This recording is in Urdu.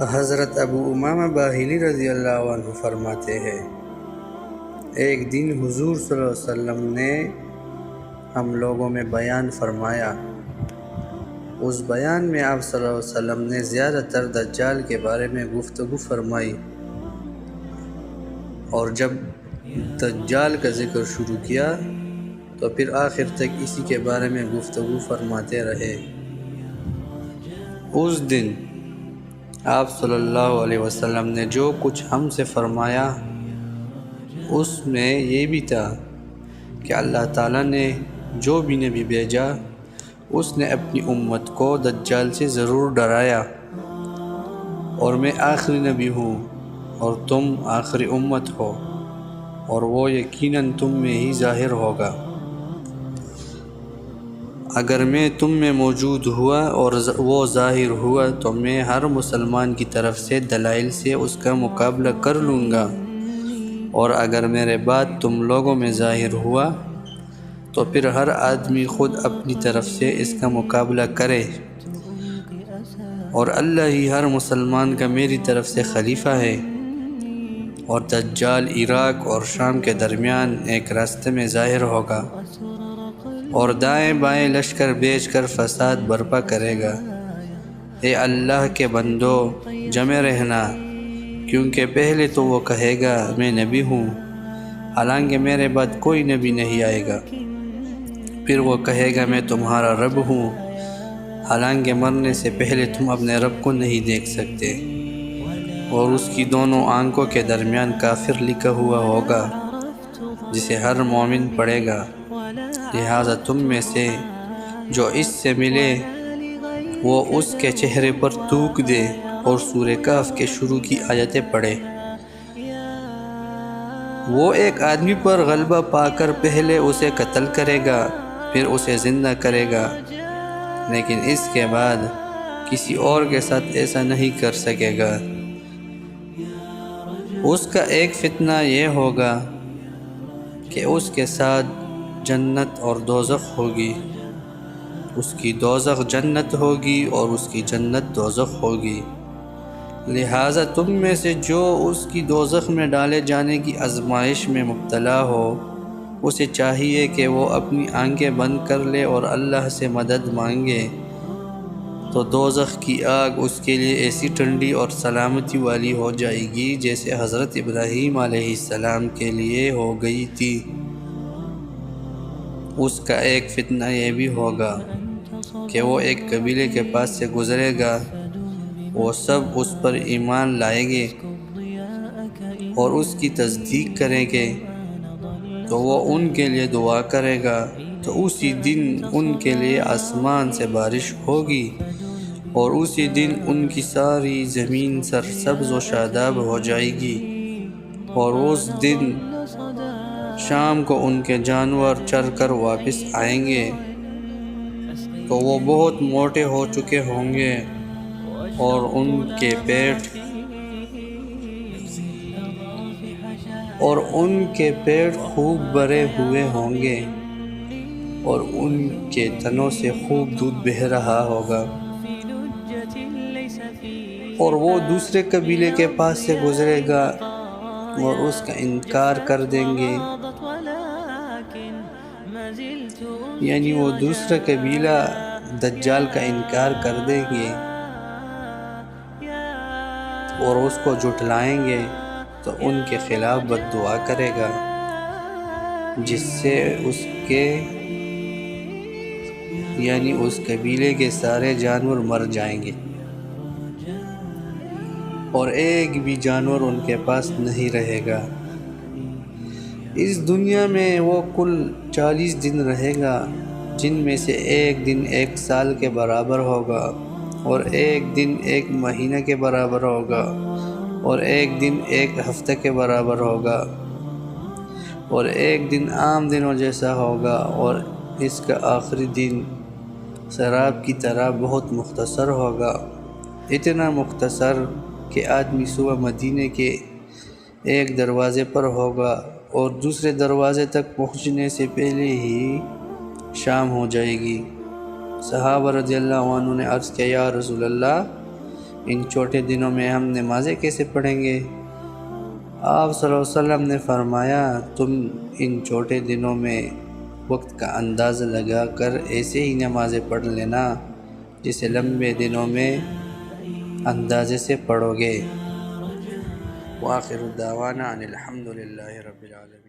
حضرت ابو امامہ باہلی رضی اللہ عنہ فرماتے ہیں، ایک دن حضور صلی اللہ علیہ وسلم نے ہم لوگوں میں بیان فرمایا۔ اس بیان میں آپ صلی اللہ علیہ وسلم نے زیادہ تر دجال کے بارے میں گفتگو فرمائی، اور جب دجال کا ذکر شروع کیا تو پھر آخر تک اسی کے بارے میں گفتگو فرماتے رہے۔ اس دن آپ صلی اللہ علیہ وسلم نے جو کچھ ہم سے فرمایا اس میں یہ بھی تھا کہ اللہ تعالیٰ نے جو بھی نبی بھیجا اس نے اپنی امت کو دجال سے ضرور ڈرایا، اور میں آخری نبی ہوں اور تم آخری امت ہو، اور وہ یقیناً تم میں ہی ظاہر ہوگا۔ اگر میں تم میں موجود ہوا اور وہ ظاہر ہوا تو میں ہر مسلمان کی طرف سے دلائل سے اس کا مقابلہ کر لوں گا، اور اگر میرے بعد تم لوگوں میں ظاہر ہوا تو پھر ہر آدمی خود اپنی طرف سے اس کا مقابلہ کرے، اور اللہ ہی ہر مسلمان کا میری طرف سے خلیفہ ہے۔ اور دجال عراق اور شام کے درمیان ایک راستے میں ظاہر ہوگا، اور دائیں بائیں لشکر بھیج کر فساد برپا کرے گا۔ اے اللہ کے بندو، جمع رہنا، کیونکہ پہلے تو وہ کہے گا میں نبی ہوں، حالانکہ میرے بعد کوئی نبی نہیں آئے گا۔ پھر وہ کہے گا میں تمہارا رب ہوں، حالانکہ مرنے سے پہلے تم اپنے رب کو نہیں دیکھ سکتے، اور اس کی دونوں آنکھوں کے درمیان کافر لکھا ہوا ہوگا جسے ہر مومن پڑھے گا۔ لہٰذا تم میں سے جو اس سے ملے وہ اس کے چہرے پر تھوک دے اور سورہ کہف کے شروع کی آیتیں پڑھے۔ وہ ایک آدمی پر غلبہ پا کر پہلے اسے قتل کرے گا، پھر اسے زندہ کرے گا، لیکن اس کے بعد کسی اور کے ساتھ ایسا نہیں کر سکے گا۔ اس کا ایک فتنہ یہ ہوگا کہ اس کے ساتھ جنت اور دوزخ ہوگی، اس کی دوزخ جنت ہوگی اور اس کی جنت دوزخ ہوگی۔ لہٰذا تم میں سے جو اس کی دوزخ میں ڈالے جانے کی آزمائش میں مبتلا ہو اسے چاہیے کہ وہ اپنی آنکھیں بند کر لے اور اللہ سے مدد مانگے، تو دوزخ کی آگ اس کے لیے ایسی ٹھنڈی اور سلامتی والی ہو جائے گی جیسے حضرت ابراہیم علیہ السلام کے لیے ہو گئی تھی۔ اس کا ایک فتنہ یہ بھی ہوگا کہ وہ ایک قبیلے کے پاس سے گزرے گا، وہ سب اس پر ایمان لائیں گے اور اس کی تصدیق کریں گے، تو وہ ان کے لیے دعا کرے گا، تو اسی دن ان کے لیے آسمان سے بارش ہوگی، اور اسی دن ان کی ساری زمین سرسبز و شاداب ہو جائے گی، اور اس دن شام کو ان کے جانور چر کر واپس آئیں گے تو وہ بہت موٹے ہو چکے ہوں گے، اور ان کے پیٹ خوب بھرے ہوئے ہوں گے، اور ان کے تنوں سے خوب دودھ بہہ رہا ہوگا، اور وہ دوسرے قبیلے کے پاس سے گزرے گا اور اس کا انکار کر دیں گے، یعنی وہ دوسرا قبیلہ دجال کا انکار کر دیں گے اور اس کو جھٹلائیں گے، تو ان کے خلاف بد دعا کرے گا، جس سے یعنی اس قبیلے کے سارے جانور مر جائیں گے، اور ایک بھی جانور ان کے پاس نہیں رہے گا۔ اس دنیا میں وہ کل 40 دن رہے گا، جن میں سے ایک دن 1 سال کے برابر ہوگا، اور ایک دن 1 مہینہ کے برابر ہوگا، اور ایک دن 1 ہفتہ کے برابر ہوگا، اور ایک دن عام دنوں جیسا ہوگا، اور اس کا آخری دن سراب کی طرح بہت مختصر ہوگا، اتنا مختصر کہ آدمی صبح مدینے کے ایک دروازے پر ہوگا اور دوسرے دروازے تک پہنچنے سے پہلے ہی شام ہو جائے گی۔ صحابہ رضی اللہ عنہ نے عرض کیا، یا رسول اللہ، ان چھوٹے دنوں میں ہم نمازیں کیسے پڑھیں گے؟ آپ صلی اللہ علیہ وسلم نے فرمایا تم ان چھوٹے دنوں میں وقت کا اندازہ لگا کر ایسے ہی نمازیں پڑھ لینا جسے لمبے دنوں میں اندازے سے پڑھو گے۔ وآخر دعوانا ان الحمد للہ رب العالمین۔